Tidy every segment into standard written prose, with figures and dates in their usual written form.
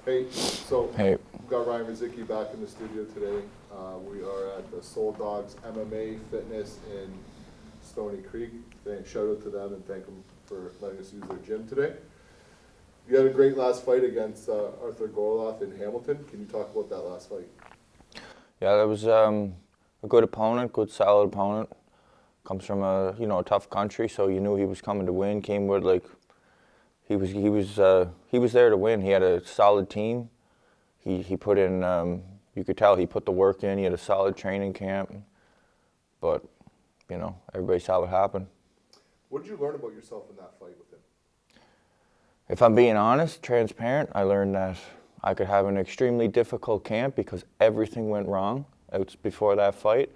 Hey, so Hey. we've got Ryan Rozicki back in the studio today. We are at the Soul Dogs MMA Fitness in Stony Creek. Shout out to them and thank them for letting us use their gym today. You had a great last fight against Arthur Gorloff in Hamilton. Can you talk about that last fight? Yeah, that was a good opponent, good solid opponent. Comes from a a tough country, so you knew he was coming to win. Came with he was there to win. He had a solid team. He put in you could tell he put the work in. He had a solid training camp, but everybody saw what happened. What did you learn about yourself in that fight with him? If I'm being honest, transparent, I learned that I could have an extremely difficult camp because everything went wrong out before that fight.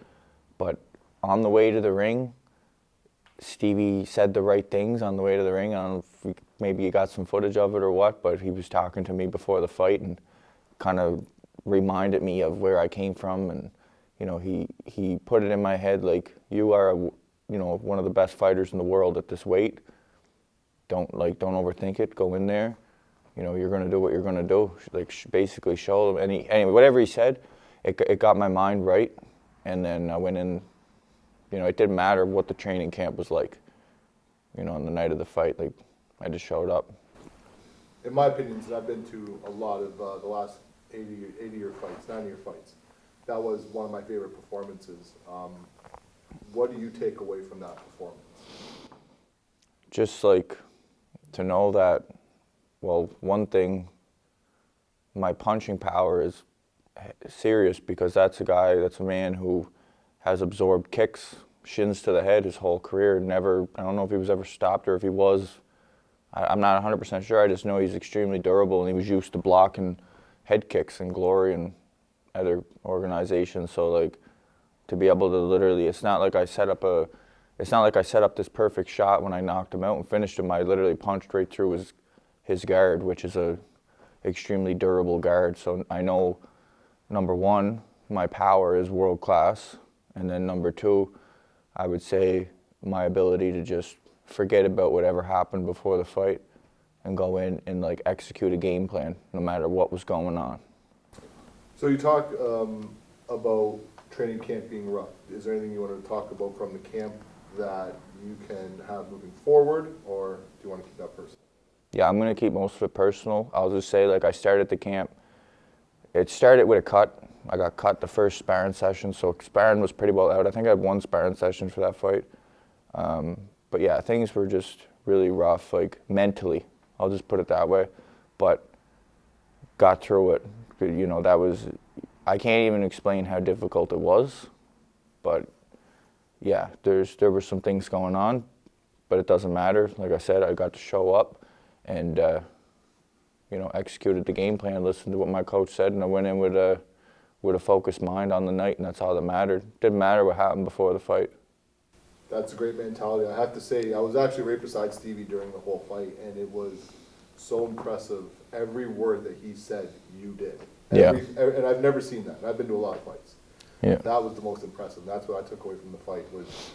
But on the way to the ring, Stevie said the right things on the way to the ring. I don't know if maybe you got some footage of it or what, but he was talking to me before the fight and kind of reminded me of where I came from. And he put it in my head like, you are one of the best fighters in the world at this weight. Don't overthink it. Go in there. You're gonna do what you're gonna do. Like basically show them. Anyway, whatever he said, it got my mind right. And then I went in. It didn't matter what the training camp was like. On the night of the fight, like I just showed up. In my opinion, and I've been to a lot of the last 80-year fights, 90-year fights, that was one of my favorite performances. What do you take away from that performance? Just like to know that, well, one thing, my punching power is serious because that's a man who has absorbed kicks, shins to the head his whole career. I don't know if he was ever stopped or if he was. I'm not 100% sure. I just know he's extremely durable and he was used to blocking head kicks in Glory and other organizations. So like to be able to literally, it's not like I set up this perfect shot when I knocked him out and finished him. I literally punched right through his guard, which is a extremely durable guard. So I know, number one, my power is world class. And then number two, I would say my ability to just forget about whatever happened before the fight and go in and like execute a game plan no matter what was going on. So you talk about training camp being rough. Is there anything you want to talk about from the camp that you can have moving forward, or do you want to keep that personal? Yeah, I'm going to keep most of it personal. I'll just say, like, I started the camp. It started with a cut. I got cut the first sparring session, so sparring was pretty well out. I think I had one sparring session for that fight. But yeah, things were just really rough, like mentally. I'll just put it that way. But got through it. I can't even explain how difficult it was. But yeah, there were some things going on, but it doesn't matter. Like I said, I got to show up and executed the game plan, listened to what my coach said, and I went in with a focused mind on the night, and that's all that mattered. Didn't matter what happened before the fight. That's a great mentality. I have to say, I was actually right beside Stevie during the whole fight, and it was so impressive. Every word that he said, you did. And I've never seen that. I've been to a lot of fights. Yeah. That was the most impressive. That's what I took away from the fight, was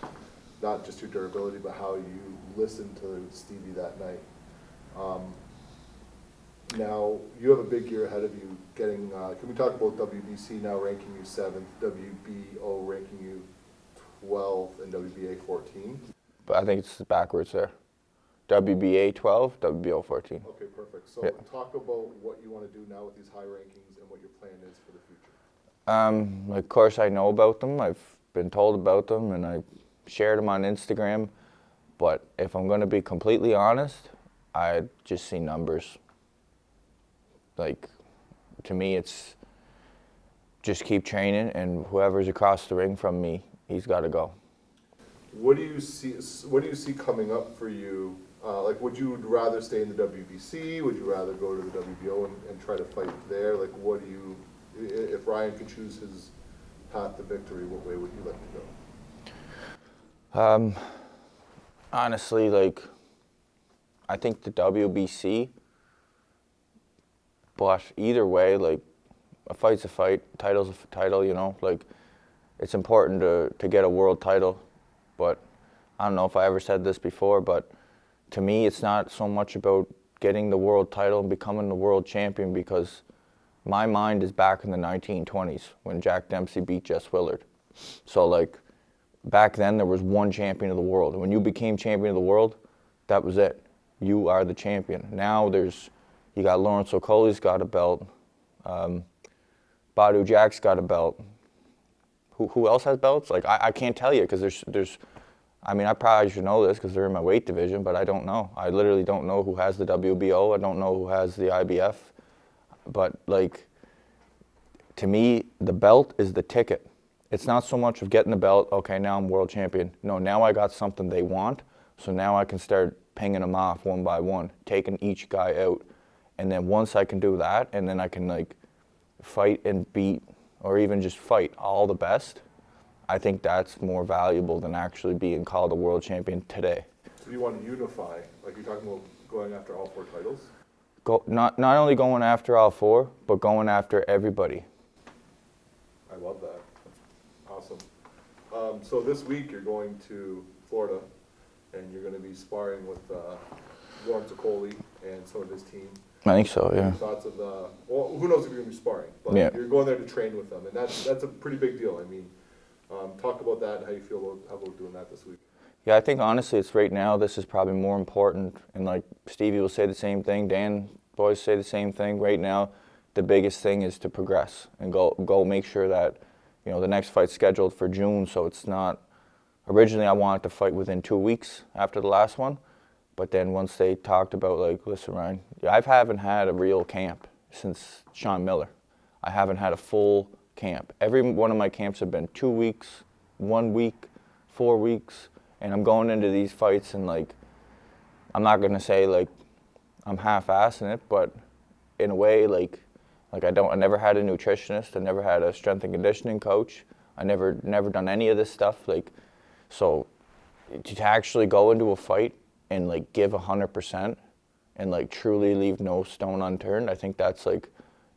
not just your durability, but how you listened to Stevie that night. Now, you have a big year ahead of you getting, can we talk about WBC now ranking you 7th, WBO ranking you 12th, and WBA 14? But I think it's backwards there. WBA 12, WBO 14. Okay, perfect. So talk about what you want to do now with these high rankings and what your plan is for the future. Of course, I know about them. I've been told about them, and I shared them on Instagram. But if I'm going to be completely honest, I just see numbers. Like, to me, it's just keep training, and whoever's across the ring from me, he's got to go. What do you see coming up for you? Like, would you rather stay in the WBC? Would you rather go to the WBO and try to fight there? Like, if Ryan could choose his path to victory, what way would you like to go? Honestly, like, I think the WBC, but either way, like, a fight's a fight, title's a title, like, it's important to get a world title, but I don't know if I ever said this before, but to me, it's not so much about getting the world title and becoming the world champion, because my mind is back in the 1920s when Jack Dempsey beat Jess Willard. So like back then there was one champion of the world. And when you became champion of the world, that was it. You are the champion. Now you got Lawrence Okoli's got a belt. Badu Jack's got a belt. Who else has belts? Like I can't tell you, because there's I mean, I probably should know this because they're in my weight division, but I don't know. I literally don't know who has the WBO. I don't know who has the IBF. But like, to me, the belt is the ticket. It's not so much of getting the belt, okay, now I'm world champion. No, now I got something they want, so now I can start pinging them off one by one, taking each guy out. And then once I can do that, and then I can like fight and beat, or even just fight all the best, I think that's more valuable than actually being called a world champion today. So you want to unify, like you're talking about going after all 4 titles? Not only going after all 4, but going after everybody. I love that. That's awesome. So this week you're going to Florida, and you're going to be sparring with Lawrence Okoli and some of his team. I think so, yeah. Thoughts of well, who knows if you're going to be sparring, but yeah. You're going there to train with them, and that's a pretty big deal. I mean, talk about that and how you feel about doing that this week. Yeah, I think honestly it's right now, this is probably more important, and like Stevie will say the same thing, Dan, boys say the same thing. Right now, the biggest thing is to progress and go make sure that, you know, the next fight's scheduled for June, so it's not, originally I wanted to fight within 2 weeks after the last one, but then once they talked about like, listen Ryan, I haven't had a real camp since Sean Miller. I haven't had a full camp. Every one of my camps have been 2 weeks, 1 week, 4 weeks, and I'm going into these fights and like, I'm not gonna say like I'm half-assing it, but in a way like I never had a nutritionist, I never had a strength and conditioning coach, I never done any of this stuff, like, so to actually go into a fight and like give 100% and like truly leave no stone unturned, I think that's like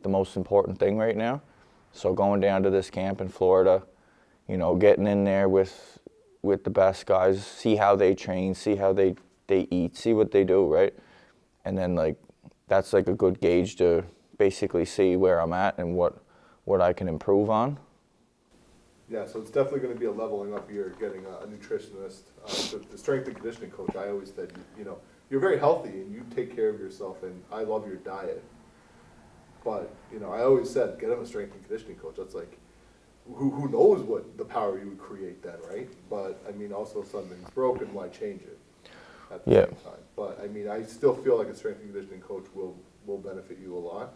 the most important thing right now. So going down to this camp in Florida, you know, getting in there with the best guys, see how they train, see how they eat, see what they do, right? And then like, that's like a good gauge to basically see where I'm at and what I can improve on. Yeah, so it's definitely going to be a leveling up year, getting a nutritionist. The strength and conditioning coach, I always said, you know, you're very healthy and you take care of yourself, and I love your diet. But, you know, I always said, get him a strength and conditioning coach. That's like, who knows what the power you would create then, right? But, I mean, also if something's broken, why change it at the same time? But, I mean, I still feel like a strength and conditioning coach will benefit you a lot.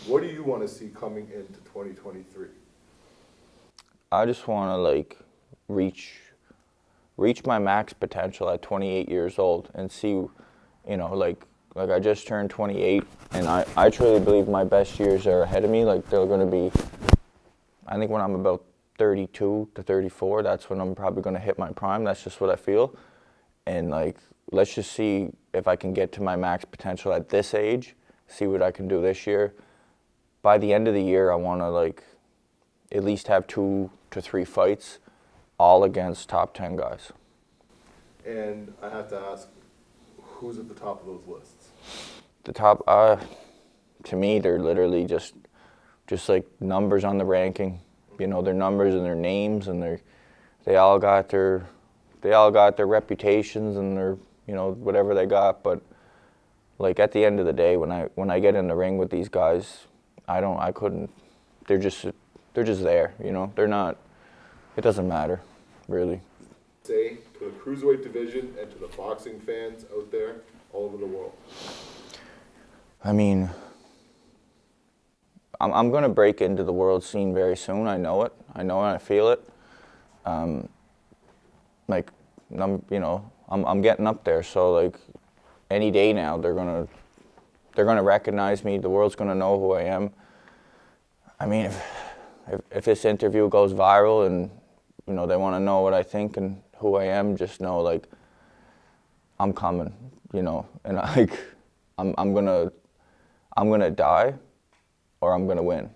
What do you want to see coming into 2023? I just want to like reach my max potential at 28 years old and see, you know, like I just turned 28, and I truly believe my best years are ahead of me. Like they're going to be, I think when I'm about 32 to 34, that's when I'm probably going to hit my prime. That's just what I feel. And like, let's just see if I can get to my max potential at this age, see what I can do this year. By the end of the year, I want to like at least have 2 to 3 fights, all against top 10 guys. And I have to ask, who's at the top of those lists? The top, to me, they're literally just like numbers on the ranking. You know, their numbers and their names, and they all got their reputations and their, you know, whatever they got. But like at the end of the day, when I get in the ring with these guys, I couldn't. They're just there. You know, they're not. It doesn't matter, really. Say to the Cruiserweight division and to the boxing fans out there all over the world. I mean, I'm going to break into the world scene very soon. I know it. I know it. I feel it. Like, you know, I'm getting up there. So like, any day now, they're gonna recognize me. The world's gonna know who I am. I mean, if this interview goes viral and, you know, they want to know what I think and who I am, just know like I'm coming. You know, and like I'm gonna die, or I'm gonna win.